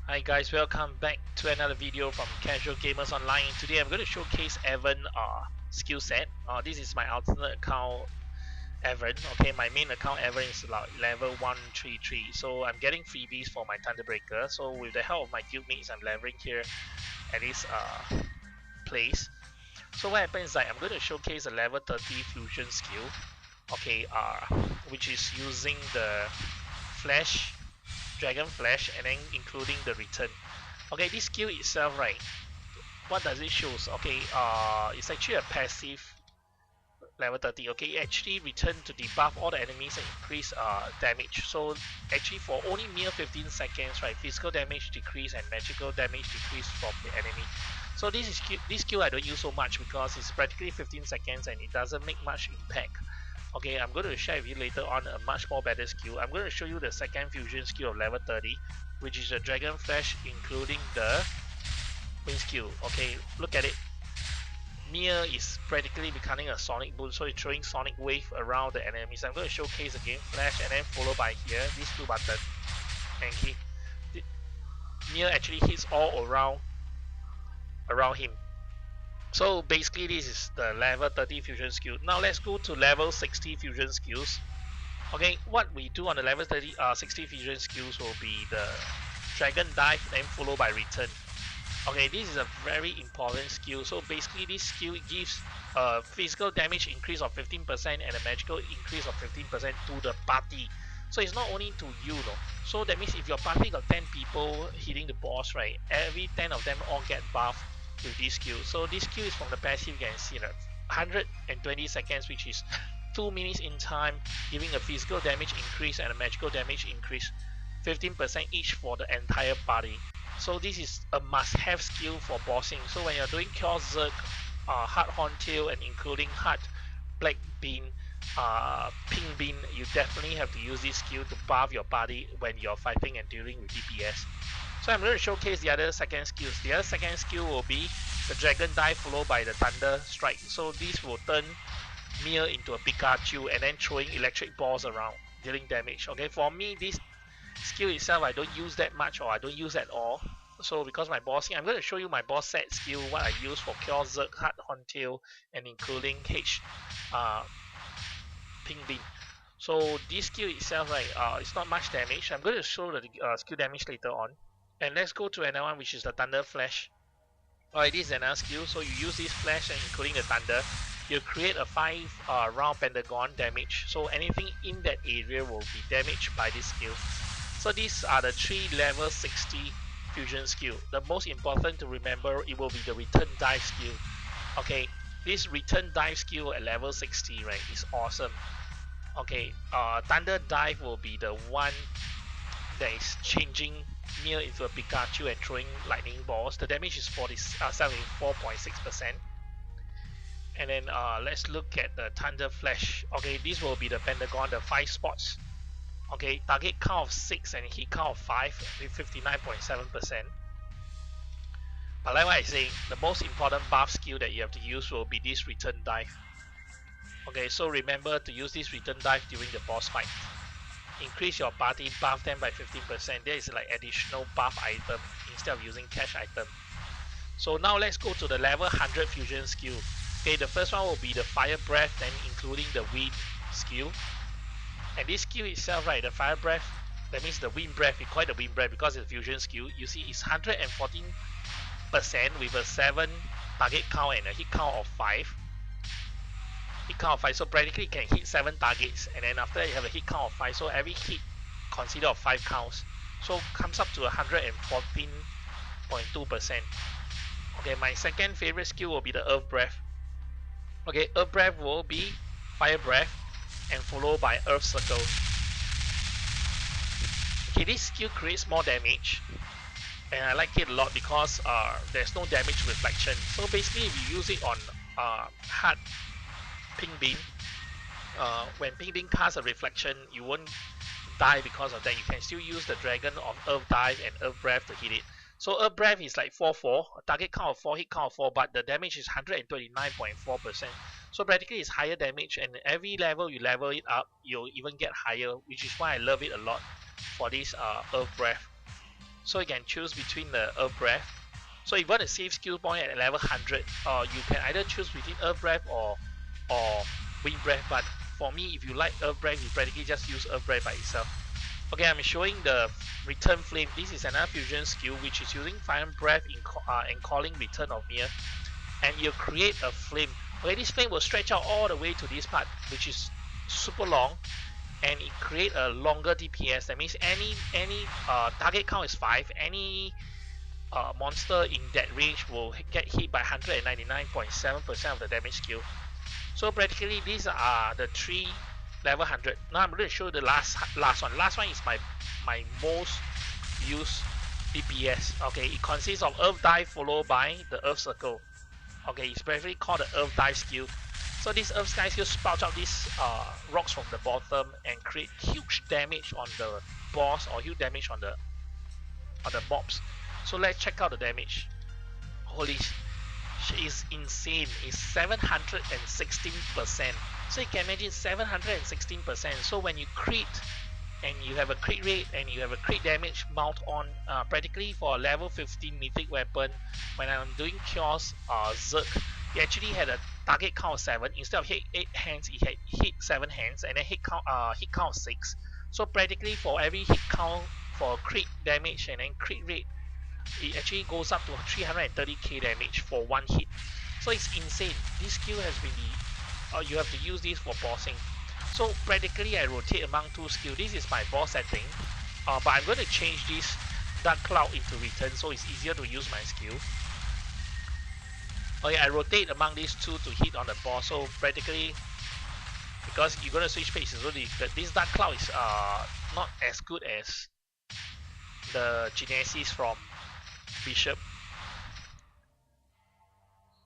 Hi guys, welcome back to another video from Casual Gamers Online. Today I'm going to showcase Evan skill set. This is my alternate account Evan. Okay, my main account Evan is like level 133. So I'm getting freebies for my Thunderbreaker. So with the help of my guildmates, I'm leveling here at this place. So what happens is like I'm going to showcase a level 30 fusion skill. Okay, which is using the flash, dragon flash, and then including the return. Okay, this skill itself, right? What does it shows? Okay, it's actually a passive level 30. Okay, it actually return to debuff all the enemies and increase damage. So actually for only mere 15 seconds, right, physical damage decrease and magical damage decrease from the enemy. So this skill I don't use so much because it's practically 15 seconds and it doesn't make much impact. Okay, I'm going to share with you later on a much more better skill. I'm going to show you the second fusion skill of level 30, which is a Dragon Flash including the Wind skill. Okay, look at it. Mia is practically becoming a Sonic Boom, so it's throwing Sonic Wave around the enemies. I'm going to showcase again Flash and then followed by here, these two buttons. And Mia actually hits all around him. So basically this is the level 30 fusion skill. Now let's go to level 60 fusion skills. Okay, what we do on the level 60 fusion skills will be the Dragon Dive, then followed by Return. Okay, this is a very important skill. So basically this skill gives a physical damage increase of 15% and a magical increase of 15% to the party. So it's not only to you, no. So that means if your party got 10 people hitting the boss, right, every 10 of them all get buffed with this skill. So this skill is from the passive. You can see that 120 seconds, which is 2 minutes in time, giving a physical damage increase and a magical damage increase 15% each for the entire party. So this is a must-have skill for bossing. So when you're doing Cure Zerg, Hard Horntail, and including Hard Black Bean, Pink Bean, you definitely have to use this skill to buff your party when you're fighting and dealing with DPS. So I'm going to showcase the other second skills. The other second skill will be the Dragon Dive followed by the Thunder Strike. So this will turn Mia into a Pikachu and then throwing electric balls around, dealing damage. Okay, for me, this skill itself I don't use that much, or I don't use at all. So because my bossing, I'm going to show you my boss set skill, what I use for Cure Zerg, Hard Horntail, and including Pink Bean. So this skill itself, right, it's not much damage. I'm going to show the skill damage later on. And let's go to another one, which is the Thunder Flash. Alright, this is another skill. So you use this flash and including the thunder, you create a 5 round pentagon damage. So anything in that area will be damaged by this skill. So these are the 3 level 60 fusion skill. The most important to remember, it will be the return dive skill. Okay, this return dive skill at level 60, right, is awesome. Okay, thunder dive will be the one that is changing Mia into a Pikachu and throwing lightning balls. The damage is 74.6%. And then let's look at the Thunder Flash. Okay, this will be the Pentagon, the 5 spots. Okay, target count of 6 and hit count of 5 with 59.7%. But like what I say, the most important buff skill that you have to use will be this Return Dive. Okay, so remember to use this Return Dive during the boss fight. Increase your party, buff them by 15%. There is like additional buff item instead of using cash item. So now let's go to the level 100 fusion skill. Okay, the first one will be the Fire Breath, then including the Wind skill. And this skill itself, right, the Fire Breath, that means the Wind Breath, we call it the Wind Breath because it's a fusion skill. You see it's 114% with a 7 target count and a hit count of 5. Hit count of 5, so practically you can hit 7 targets, and then after that you have a hit count of 5, so every hit consider of 5 counts, so comes up to 114.2%. Okay, my second favorite skill will be the Earth Breath. Okay, Earth Breath will be Fire Breath and followed by Earth Circle. Okay, this skill creates more damage and I like it a lot because there's no damage reflection. So basically if you use it on hard Pink Bean, when Pink Bean casts a reflection, you won't die because of that. You can still use the Dragon of Earth Dive and Earth Breath to hit it. So Earth Breath is like 4-4, target count of 4, hit count of 4, but the damage is 129.4%. So practically it's higher damage, and every level you level it up, you'll even get higher, which is why I love it a lot for this Earth Breath. So you can choose between the Earth Breath. So if you want to save skill point at level 100, you can either choose between Earth Breath or Wind Breath. But for me, if you like Earth Breath, you practically just use Earth Breath by itself. Okay, I'm showing the Return Flame. This is another fusion skill which is using Fire Breath in calling Return of Mir, and you create a flame. Okay, this flame will stretch out all the way to this part, which is super long, and it create a longer DPS. That means any target count is 5. Any monster in that range will get hit by 199.7% of the damage skill. So practically these are the 3 level 100. Now I'm going to show the last one. Last one is my most used DPS. Okay, it consists of Earth Dive followed by the Earth Circle. Okay, it's briefly called the Earth Dive skill. So this Earth Dive skill spouts out these rocks from the bottom and create huge damage on the boss or huge damage on the mobs. So let's check out the damage. Holy shit, is insane. It's 716%. So you can imagine 716%. So when you crit and you have a crit rate and you have a crit damage mount on practically for a level 15 mythic weapon, when I'm doing Chaos Zerg, it actually had a target count of 7. Instead of hit 8 hands, it had hit 7 hands and then hit count of 6. So practically for every hit count for crit damage and then crit rate, it actually goes up to 330k damage for one hit. So it's insane. This skill has been you have to use this for bossing. So practically I rotate among 2 skills. This is my boss setting, but I'm going to change this Dark Cloud into Return so it's easier to use my skill. Okay, I rotate among these 2 to hit on the boss. So practically, because you're going to switch pages, so this Dark Cloud is not as good as the Genesis from Bishop.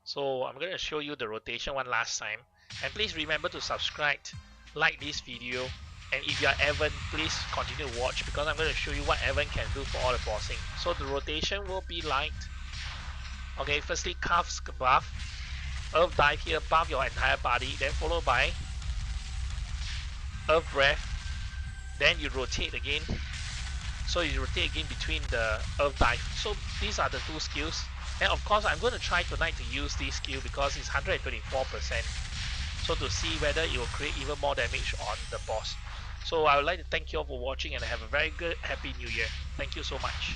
So I'm going to show you the rotation one last time, and please remember to subscribe, like this video, and if you are Evan, please continue to watch because I'm going to show you what Evan can do for all the bossing. So the rotation will be like, okay, firstly Cuffs buff, Earth Dive here, buff your entire body, then followed by Earth Breath, then you rotate again. So you rotate again between the Earth Dive. So these are the 2 skills. And of course I'm going to try tonight to use this skill because it's 124%. So to see whether it will create even more damage on the boss. So I would like to thank you all for watching and have a very good happy new year. Thank you so much.